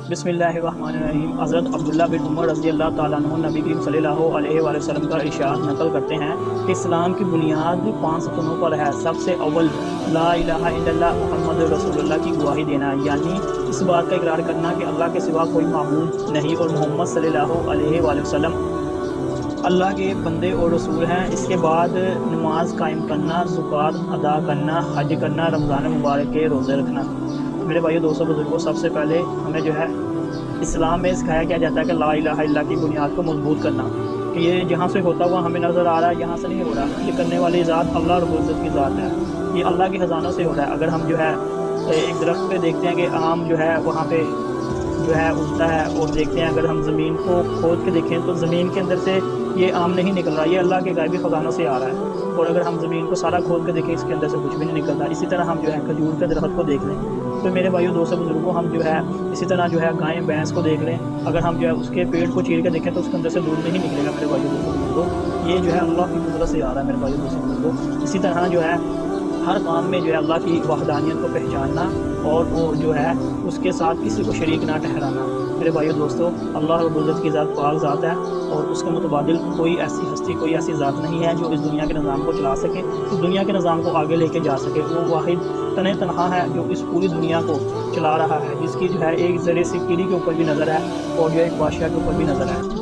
بسم اللہ الرحمن الرحیم۔ حضرت عبداللہ بن عمر رضی اللہ تعالیٰ عنہ نبی کریم صلی اللہ علیہ وآلہ وسلم کا ارشاد نقل کرتے ہیں کہ اسلام کی بنیاد 5 ستونوں پر ہے۔ سب سے اول لا الہ الا اللہ محمد رسول اللہ کی گواہی دینا، یعنی اس بات کا اقرار کرنا کہ اللہ کے سوا کوئی معبود نہیں اور محمد صلی اللہ علیہ وآلہ وسلم اللہ کے بندے اور رسول ہیں۔ اس کے بعد نماز قائم کرنا، زکوٰۃ ادا کرنا، حج کرنا، رمضان مبارک کے روزے رکھنا۔ میرے بھائیو دوستوں بزرگوں، سب سے پہلے ہمیں جو ہے اسلام میں سکھایا کیا جاتا ہے کہ لا الہ الا اللہ کی بنیاد کو مضبوط کرنا، کہ یہ جہاں سے ہوتا ہوا ہمیں نظر آ رہا ہے یہاں سے نہیں ہو رہا، یہ کرنے والی ذات اللہ رب العزت کی ذات ہے، یہ اللہ کے خزانوں سے ہو رہا ہے۔ اگر ہم جو ہے ایک درخت پہ دیکھتے ہیں کہ آم جو ہے وہاں پہ جو ہے اگتا ہے، اور دیکھتے ہیں اگر ہم زمین کو کھود کے دیکھیں تو زمین کے اندر سے یہ آم نہیں نکل رہا، یہ اللہ کے غیبی خزانوں سے آ رہا ہے۔ اور اگر ہم زمین کو سارا کھود کے دیکھیں اس کے اندر سے کچھ بھی نہیں نکلتا۔ اسی طرح ہم جو ہے کھجور کے درخت کو دیکھ لیں تو میرے بھائیو دوستوں بزرگوں، ہم جو ہے اسی طرح جو ہے گائے بھینس کو دیکھ لیں، اگر ہم جو ہے اس کے پیڑ کو چیر کے دیکھیں تو اس کے اندر سے دودھ نہیں نکلے گا۔ میرے بھائیو دوستوں بزرگوں، یہ جو ہے اللہ کی قدرت سے آ رہا ہے۔ میرے بھائیو دوستوں بزرگوں، اسی طرح جو ہے ہر کام میں جو ہے اللہ کی وحدانیت کو پہچاننا اور وہ جو ہے اس کے ساتھ کسی کو شریک نہ ٹھہرانا۔ میرے بھائیو دوستو، اللہ رب العزت کی ذات پاک ذات ہے اور اس کے متبادل کوئی ایسی ہستی، کوئی ایسی ذات نہیں ہے جو اس دنیا کے نظام کو چلا سکے، اس دنیا کے نظام کو آگے لے کے جا سکے۔ وہ واحد تنہا ہے جو اس پوری دنیا کو چلا رہا ہے، جس کی جو ہے ایک ذرے سی کیڑی کے اوپر بھی نظر ہے اور جو ایک بادشاہ کے اوپر بھی نظر ہے۔